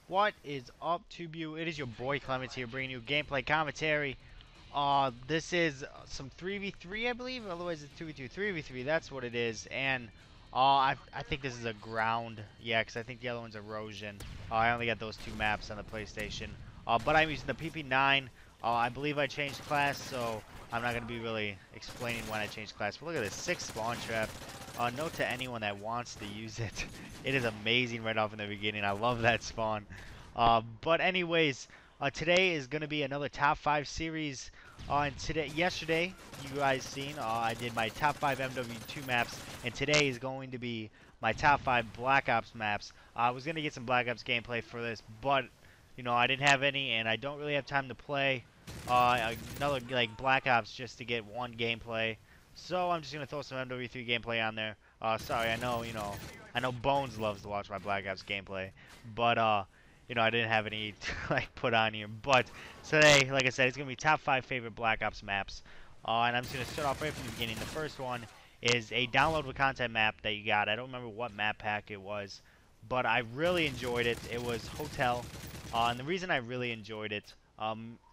What is up, TubeU? It is your boy Clemens here, bringing you gameplay commentary. This is some 3v3, I believe. Otherwise, it's 2v2, 3v3. That's what it is. And I think this is a ground. Yeah, because I think the other one's erosion. I only got those two maps on the PlayStation. But I'm using the PP9. I believe I changed class, so I'm not gonna be really explaining when I changed class. But look at this 6 spawn trap. Note to anyone that wants to use it. It is amazing right off in the beginning. I love that spawn. But anyways, today is going to be another top 5 series. And yesterday, you guys seen, I did my top 5 MW2 maps, and today is going to be my top 5 Black Ops maps. I was going to get some Black Ops gameplay for this, but you know, I didn't have any, and I don't really have time to play another like Black Ops just to get one gameplay. So I'm just gonna throw some MW3 gameplay on there. Sorry, I know, I know Bones loves to watch my Black Ops gameplay, but you know, I didn't have any to, like put on here. But today, like I said, it's gonna be top 5 favorite Black Ops maps, and I'm just gonna start off right from the beginning. The first one is a downloadable content map that you got. I don't remember what map pack it was, but I really enjoyed it. It was Hotel, and the reason I really enjoyed it,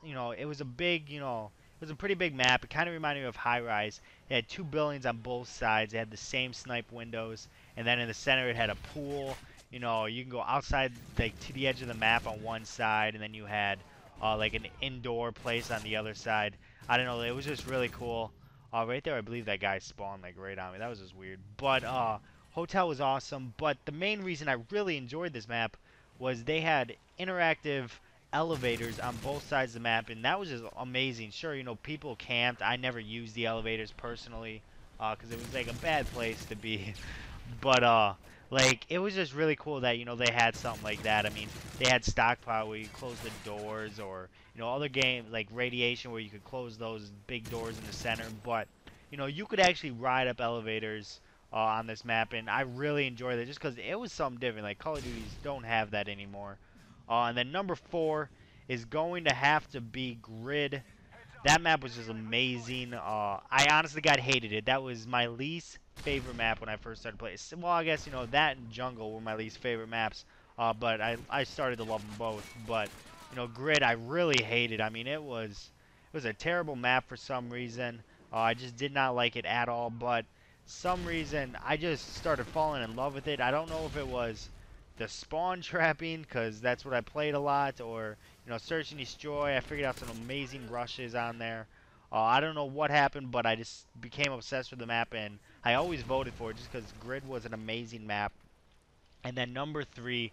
you know, it was a big, it was a pretty big map. It kind of reminded me of High Rise. It had 2 buildings on both sides. It had the same snipe windows, and then in the center it had a pool. You know, you can go outside, like, to the edge of the map on one side, and then you had, like, an indoor place on the other side. I don't know, it was just really cool. Right there, I believe that guy spawned, like, right on me. That was just weird. But, Hotel was awesome, but the main reason I really enjoyed this map was they had interactive elevators on both sides of the map, and that was just amazing. Sure, you know, people camped. I never used the elevators personally, because it was, like, a bad place to be. But, like, it was just really cool that, you know, they had something like that. I mean, they had stockpile where you close the doors, or, you know, other games like Radiation where you could close those big doors in the center. But, you know, you could actually ride up elevators on this map, and I really enjoyed it just because it was something different. Like, Call of Duties don't have that anymore. And then number 4 is going to have to be Grid. That map was just amazing. I honestly got hated it. That was my least favorite map when I first started playing. Well, I guess, you know, that and Jungle were my least favorite maps. But I started to love them both. But, you know, Grid I really hated. I mean, it was a terrible map for some reason. I just did not like it at all. But some reason I just started falling in love with it. I don't know if it was the spawn trapping, because that's what I played a lot, or, you know, Search and Destroy. I figured out some amazing rushes on there. I don't know what happened, but I just became obsessed with the map, and I always voted for it just because Grid was an amazing map. And then number 3,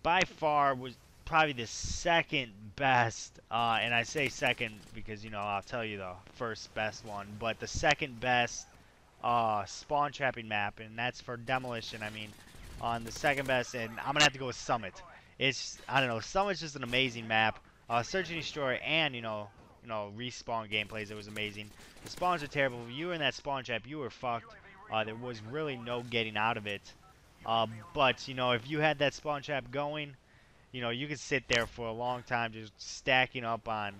by far, was probably the second best, and I say second because, you know, I'll tell you the first best one, but the second best spawn trapping map, and that's for Demolition. I mean, on the second best, and I'm gonna have to go with Summit. It's, I don't know, Summit's just an amazing map. Search and Destroy, and you know, respawn gameplays. It was amazing. The spawns are terrible. If you were in that spawn trap, you were fucked. There was really no getting out of it. But you know, if you had that spawn trap going, you know, you could sit there for a long time just stacking up on,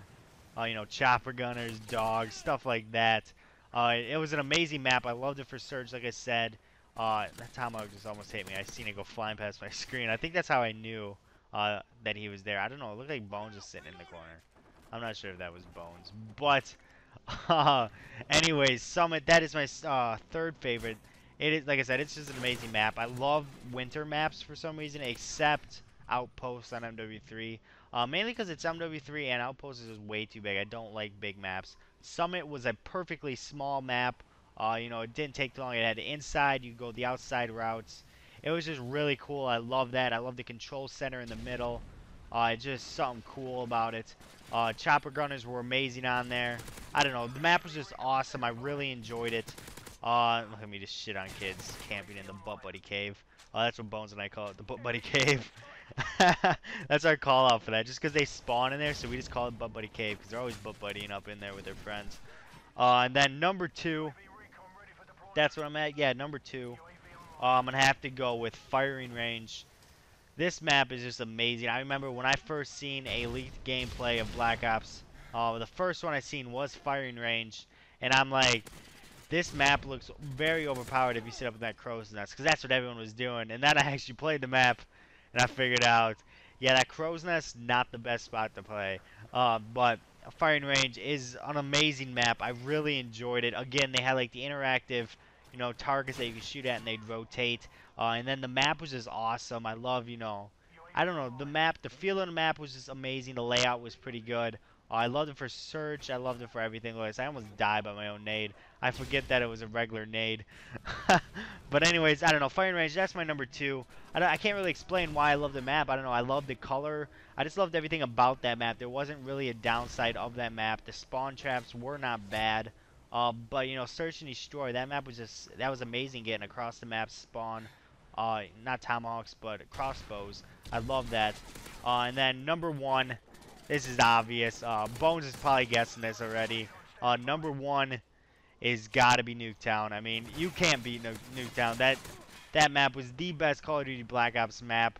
you know, chopper gunners, dogs, stuff like that. It was an amazing map. I loved it for Surge, like I said. That Tomahawk just almost hit me. I seen it go flying past my screen. I think that's how I knew that he was there. I don't know. It looked like Bones was sitting in the corner. I'm not sure if that was Bones. But, anyways, Summit, that is my third favorite. It is, like I said, it's just an amazing map. I love winter maps for some reason, except Outposts on MW3. Mainly because it's MW3 and Outposts is just way too big. I don't like big maps. Summit was a perfectly small map. You know, it didn't take too long. It had the inside, you go the outside routes. It was just really cool. I love that. I love the control center in the middle. Just something cool about it. Chopper gunners were amazing on there. I don't know. The map was just awesome. I really enjoyed it. Look at me just shit on kids camping in the Butt Buddy Cave. That's what Bones and I call it, the Butt Buddy Cave. That's our call out for that. Just because they spawn in there, so we just call it Butt Buddy Cave, because they're always butt buddying up in there with their friends. And then number 2. That's what I'm at. Yeah, number 2. I'm going to have to go with Firing Range. This map is just amazing. I remember when I first seen a leaked gameplay of Black Ops The first one I seen was firing range, and I'm like, this map looks very overpowered if you sit up in that crow's nest, because that's what everyone was doing. And then I actually played the map, and I figured out, yeah, that crow's nest not the best spot to play. But firing range is an amazing map. I really enjoyed it. Again, they had like the interactive, targets that you could shoot at, and they'd rotate. And then the map was just awesome. I love, I don't know, the map, the feel of the map was just amazing. The layout was pretty good. I loved it for search. I loved it for everything. Like, I almost died by my own nade. I forget that it was a regular nade. But anyways, I don't know. Firing range, that's my number 2. I can't really explain why I love the map. I don't know. I love the color. I just loved everything about that map. There wasn't really a downside of that map. The spawn traps were not bad. But, search and destroy. That map was just, that was amazing getting across the map spawn. Not tomahawks, but crossbows. I love that. And then number 1. This is obvious. Bones is probably guessing this already. Number 1 is gotta be Nuketown. I mean, you can't beat Nuketown. That map was the best Call of Duty Black Ops map.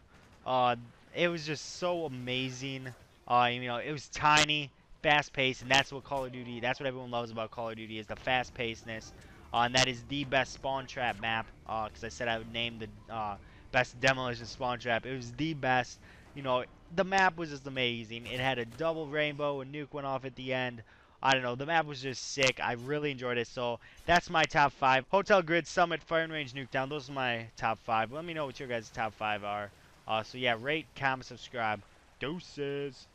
It was just so amazing. It was tiny, fast-paced, and that's what Call of Duty. That's what everyone loves about Call of Duty is the fast-pacedness. And that is the best spawn trap map. Because I said I would name the best demolition spawn trap. It was the best. The map was just amazing. It had a double rainbow. A nuke went off at the end. I don't know. The map was just sick. I really enjoyed it. So that's my top 5. Hotel Grid, Summit, Firing Range, Nuketown. Those are my top 5. Let me know what your guys' top 5 are. So yeah, rate, comment, subscribe. Doses.